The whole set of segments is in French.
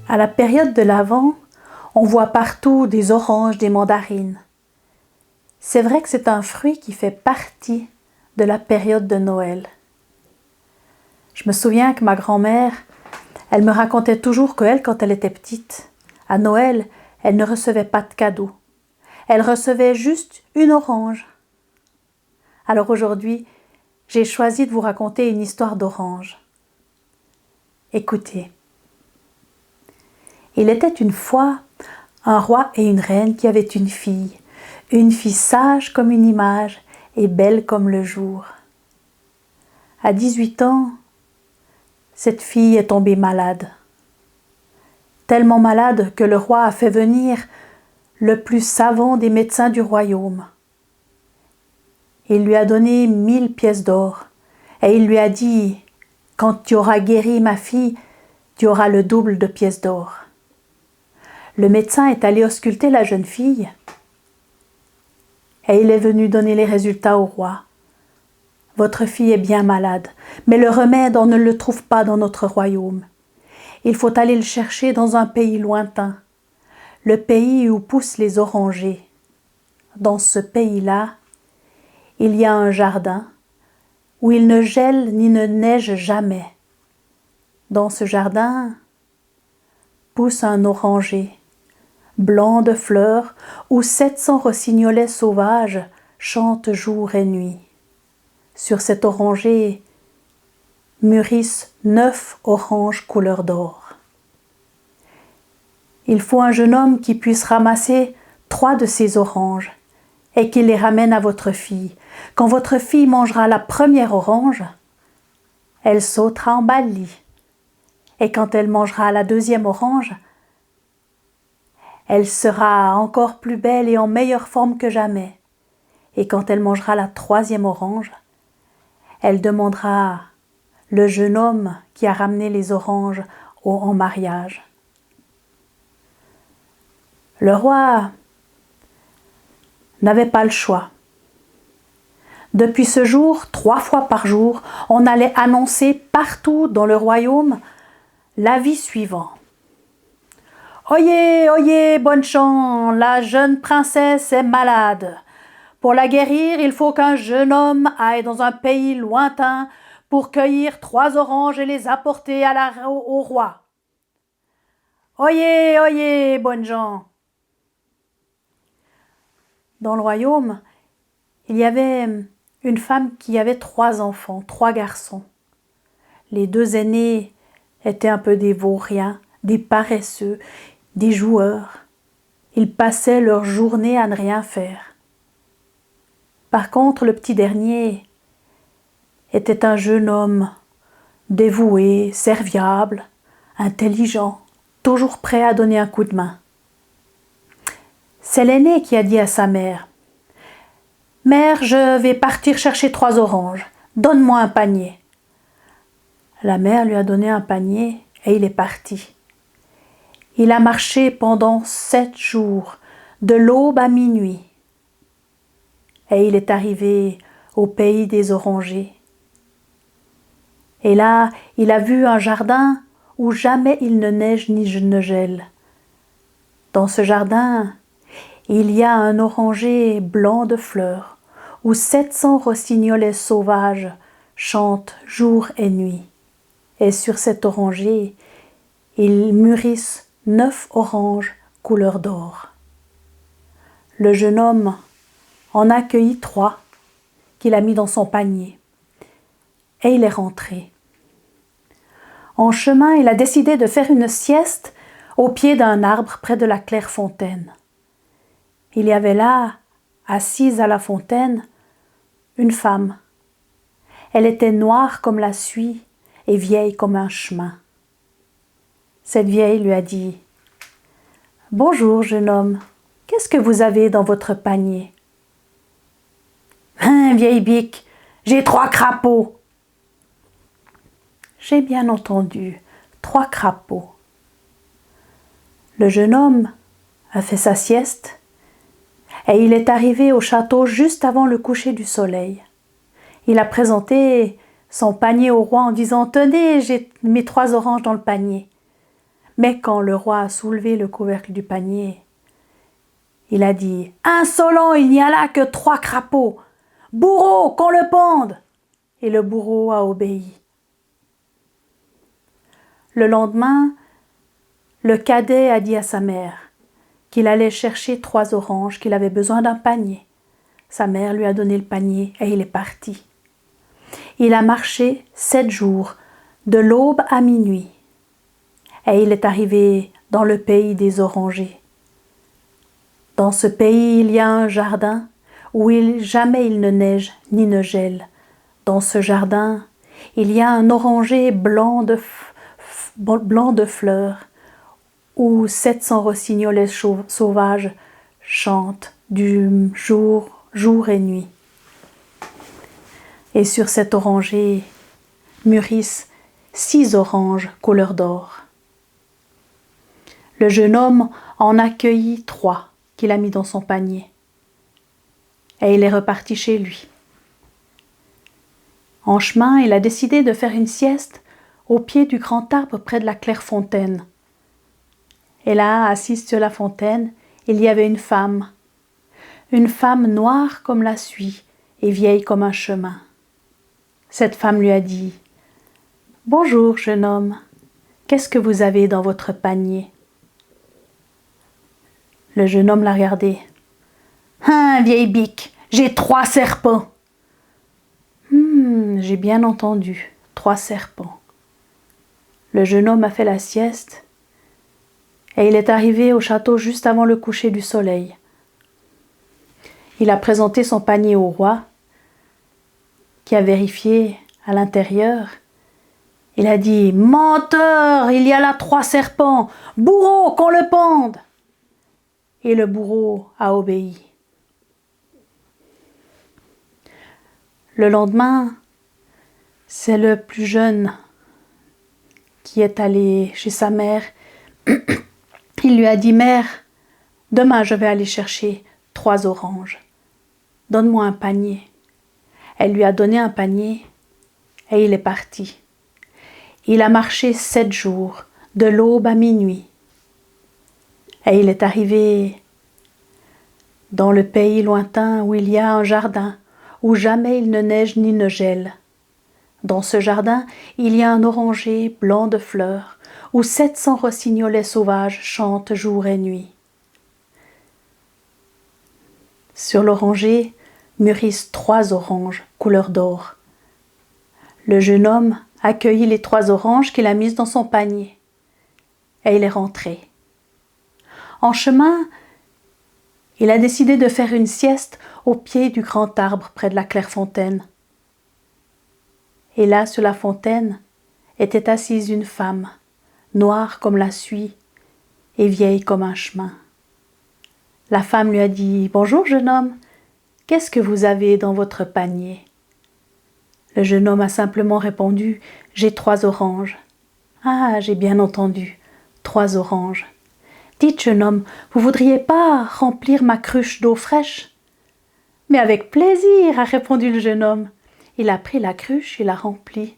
À la période de l'Avent, on voit partout des oranges, des mandarines. C'est vrai que c'est un fruit qui fait partie de la période de Noël. Je me souviens que ma grand-mère, elle me racontait toujours qu'elle, quand elle était petite, à Noël, elle ne recevait pas de cadeaux. Elle recevait juste une orange. Alors aujourd'hui, j'ai choisi de vous raconter une histoire d'orange. Écoutez. Il était une fois un roi et une reine qui avaient une fille sage comme une image et belle comme le jour. À 18 ans, cette fille est tombée malade. Tellement malade que le roi a fait venir le plus savant des médecins du royaume. Il lui a donné 1000 pièces d'or et il lui a dit « Quand tu auras guéri ma fille, tu auras le double de pièces d'or. » Le médecin est allé ausculter la jeune fille et il est venu donner les résultats au roi. « Votre fille est bien malade, mais le remède, on ne le trouve pas dans notre royaume. Il faut aller le chercher dans un pays lointain, le pays où poussent les orangers. Dans ce pays-là, il y a un jardin où il ne gèle ni ne neige jamais. Dans ce jardin pousse un oranger, blanc de fleurs, où 700 rossignols sauvages chantent jour et nuit. Sur cet oranger mûrissent 9 oranges couleur d'or. Il faut un jeune homme qui puisse ramasser 3 de ces oranges et qui les ramène à votre fille. Quand votre fille mangera la première orange, elle sautera en bas de lit. Et quand elle mangera la deuxième orange, elle sera encore plus belle et en meilleure forme que jamais. Et quand elle mangera la troisième orange, elle demandera le jeune homme qui a ramené les oranges en mariage. Le roi n'avait pas le choix. Depuis ce jour, 3 fois par jour, on allait annoncer partout dans le royaume l'avis suivant. Oyez, oyez, bonne chance, la jeune princesse est malade. Pour la guérir, il faut qu'un jeune homme aille dans un pays lointain pour cueillir 3 oranges et les apporter au roi. Oyez, oyez, bonnes gens. Dans le royaume, il y avait une femme qui avait 3 enfants, 3 garçons. Les 2 aînés étaient un peu des vauriens, des paresseux, des joueurs. Ils passaient leur journée à ne rien faire. Par contre, le petit dernier était un jeune homme, dévoué, serviable, intelligent, toujours prêt à donner un coup de main. C'est l'aîné qui a dit à sa mère « Mère, je vais partir chercher 3 oranges, donne-moi un panier. » La mère lui a donné un panier et il est parti. Il a marché pendant 7 jours, de l'aube à minuit. Et il est arrivé au pays des orangers. Et là, il a vu un jardin où jamais il ne neige ni ne gèle. Dans ce jardin, il y a un oranger blanc de fleurs, où 700 rossignols sauvages chantent jour et nuit. Et sur cet oranger, ils mûrissent 9 oranges couleur d'or. Le jeune homme en a cueilli 3 qu'il a mis dans son panier. Et il est rentré. En chemin, il a décidé de faire une sieste au pied d'un arbre près de la claire fontaine. Il y avait là, assise à la fontaine, une femme. Elle était noire comme la suie et vieille comme un chemin. Cette vieille lui a dit « Bonjour, jeune homme, qu'est-ce que vous avez dans votre panier ?»« Vieille bique, j'ai 3 crapauds. » « J'ai bien entendu, 3 crapauds. » Le jeune homme a fait sa sieste Et il est arrivé au château juste avant le coucher du soleil. Il a présenté son panier au roi en disant « Tenez, j'ai mes 3 oranges dans le panier ». Mais quand le roi a soulevé le couvercle du panier, il a dit « Insolent, il n'y a là que 3 crapauds. Bourreau, qu'on le pende !» Et le bourreau a obéi. Le lendemain, le cadet a dit à sa mère qu'il allait chercher 3 oranges, qu'il avait besoin d'un panier. Sa mère lui a donné le panier et il est parti. Il a marché 7 jours, de l'aube à minuit, et il est arrivé dans le pays des orangers. Dans ce pays, il y a un jardin où jamais il ne neige ni ne gèle. Dans ce jardin, il y a un oranger blanc de fleurs, où 700 rossignols sauvages chantent du jour et nuit. Et sur cet oranger mûrissent 6 oranges couleur d'or. Le jeune homme en accueillit 3 qu'il a mis dans son panier. Et il est reparti chez lui. En chemin, il a décidé de faire une sieste au pied du grand arbre près de la claire fontaine. Et là, assise sur la fontaine, il y avait une femme noire comme la suie et vieille comme un chemin. Cette femme lui a dit « Bonjour, jeune homme, qu'est-ce que vous avez dans votre panier ?» Le jeune homme l'a regardé. « Hein, vieille bique, j'ai 3 serpents. » J'ai bien entendu, 3 serpents. Le jeune homme a fait la sieste et il est arrivé au château juste avant le coucher du soleil. Il a présenté son panier au roi, qui a vérifié à l'intérieur. Il a dit « Menteur, il y a là 3 serpents, bourreau, qu'on le pende !» Et le bourreau a obéi. Le lendemain, c'est le plus jeune qui est allé chez sa mère. Il lui a dit « Mère, demain je vais aller chercher 3 oranges. Donne-moi un panier. » Elle lui a donné un panier et il est parti. Il a marché 7 jours, de l'aube à minuit. Et il est arrivé dans le pays lointain où il y a un jardin, où jamais il ne neige ni ne gèle. Dans ce jardin, il y a un oranger blanc de fleurs, où 700 rossignols sauvages chantent jour et nuit. Sur l'oranger mûrissent 3 oranges couleur d'or. Le jeune homme accueillit les 3 oranges qu'il a mises dans son panier. Et il est rentré. En chemin, il a décidé de faire une sieste au pied du grand arbre près de la claire fontaine. Et là, sur la fontaine, était assise une femme, noire comme la suie et vieille comme un chemin. La femme lui a dit « Bonjour, jeune homme, qu'est-ce que vous avez dans votre panier ?» Le jeune homme a simplement répondu « J'ai 3 oranges. »« Ah, j'ai bien entendu, 3 oranges. Dites, jeune homme, vous voudriez pas remplir ma cruche d'eau fraîche ?»« Mais avec plaisir, a répondu le jeune homme. Il a pris la cruche et l'a remplie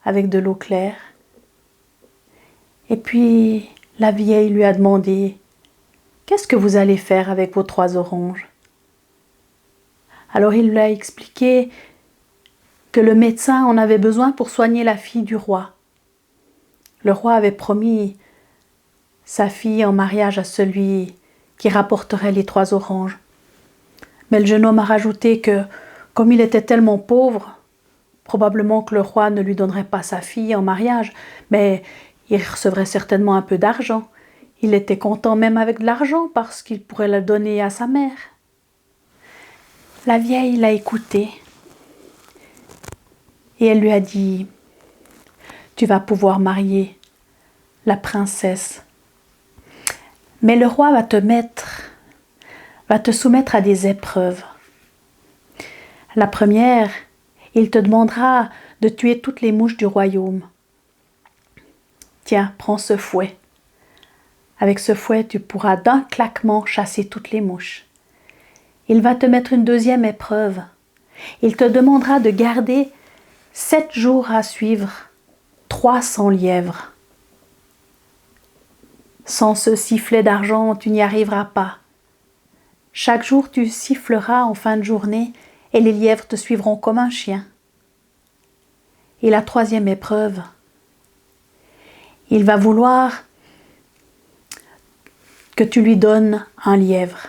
avec de l'eau claire. Et puis la vieille lui a demandé « Qu'est-ce que vous allez faire avec vos 3 oranges ?» Alors il lui a expliqué que le médecin en avait besoin pour soigner la fille du roi. Le roi avait promis sa fille en mariage à celui qui rapporterait les 3 oranges. Mais le jeune homme a rajouté que, comme il était tellement pauvre, probablement que le roi ne lui donnerait pas sa fille en mariage, mais il recevrait certainement un peu d'argent. Il était content même avec de l'argent parce qu'il pourrait le donner à sa mère. La vieille l'a écouté et elle lui a dit « Tu vas pouvoir marier la princesse. Mais le roi va te soumettre à des épreuves. La première, il te demandera de tuer toutes les mouches du royaume. Tiens, prends ce fouet. Avec ce fouet, tu pourras d'un claquement chasser toutes les mouches. il va te mettre une deuxième épreuve. Il te demandera de garder 7 jours à suivre 300 lièvres. Sans ce sifflet d'argent, tu n'y arriveras pas. Chaque jour, tu siffleras en fin de journée et les lièvres te suivront comme un chien. Et la troisième épreuve, il va vouloir que tu lui donnes un lièvre.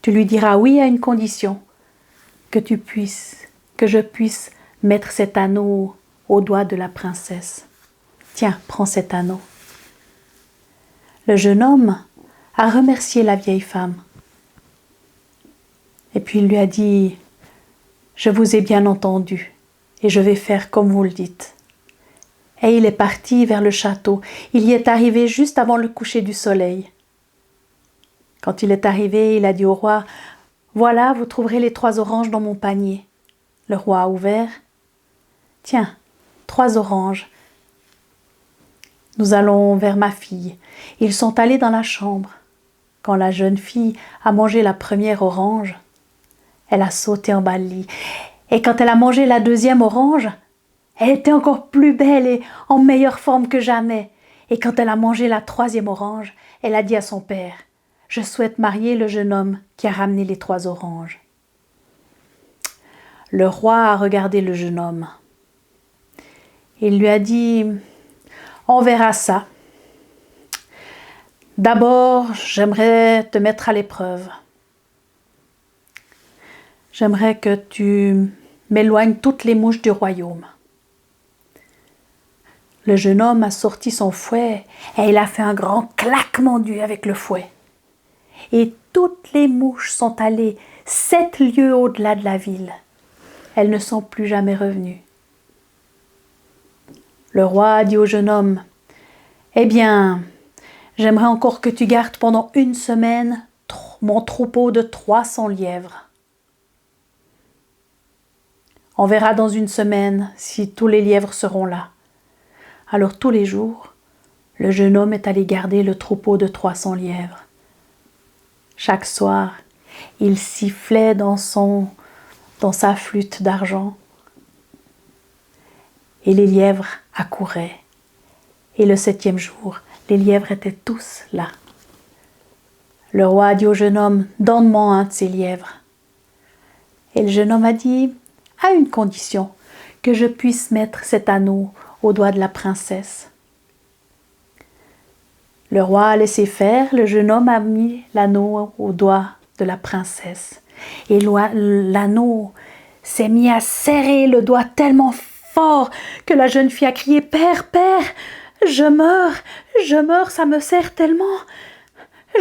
Tu lui diras oui à une condition, que je puisse mettre cet anneau au doigt de la princesse. Tiens, prends cet anneau. Le jeune homme a remercié la vieille femme. Et puis il lui a dit, je vous ai bien entendu et je vais faire comme vous le dites. Et il est parti vers le château. Il y est arrivé juste avant le coucher du soleil. Quand il est arrivé, il a dit au roi, « Voilà, vous trouverez les 3 oranges dans mon panier. » Le roi a ouvert. « Tiens, 3 oranges. Nous allons vers ma fille. » Ils sont allés dans la chambre. Quand la jeune fille a mangé la première orange, elle a sauté en bas du lit. Et quand elle a mangé la deuxième orange, elle était encore plus belle et en meilleure forme que jamais. Et quand elle a mangé la troisième orange, elle a dit à son père, « Je souhaite marier le jeune homme qui a ramené les 3 oranges. » Le roi a regardé le jeune homme. Il lui a dit, « On verra ça. D'abord, j'aimerais te mettre à l'épreuve. J'aimerais que tu m'éloignes toutes les mouches du royaume. » Le jeune homme a sorti son fouet et il a fait un grand claquement avec le fouet. Et toutes les mouches sont allées 7 lieues au-delà de la ville. Elles ne sont plus jamais revenues. Le roi a dit au jeune homme, « Eh bien, j'aimerais encore que tu gardes pendant 1 semaine mon troupeau de 300 lièvres. On verra dans 1 semaine si tous les lièvres seront là. » Alors tous les jours, le jeune homme est allé garder le troupeau de 300 lièvres. Chaque soir, il sifflait dans sa flûte d'argent. Et les lièvres accouraient. Et le 7e jour, les lièvres étaient tous là. Le roi a dit au jeune homme, « Donne-moi un de ces lièvres. » Et le jeune homme a dit, « À une condition, que je puisse mettre cet anneau au doigt de la princesse. » Le roi a laissé faire, le jeune homme a mis l'anneau au doigt de la princesse. Et l'anneau s'est mis à serrer le doigt tellement fort que la jeune fille a crié « Père, père, je meurs, ça me serre tellement.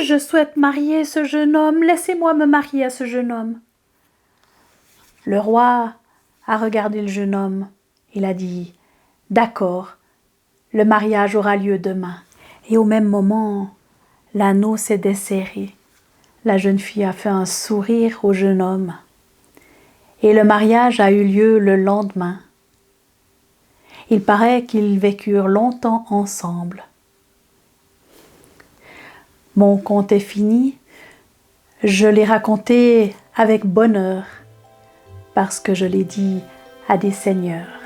Je souhaite marier ce jeune homme, laissez-moi me marier à ce jeune homme. » Le roi a regardé le jeune homme, il a dit « D'accord, le mariage aura lieu demain. » Et au même moment, l'anneau s'est desserré. La jeune fille a fait un sourire au jeune homme. Et le mariage a eu lieu le lendemain. Il paraît qu'ils vécurent longtemps ensemble. Mon conte est fini. Je l'ai raconté avec bonheur parce que je l'ai dit à des seigneurs.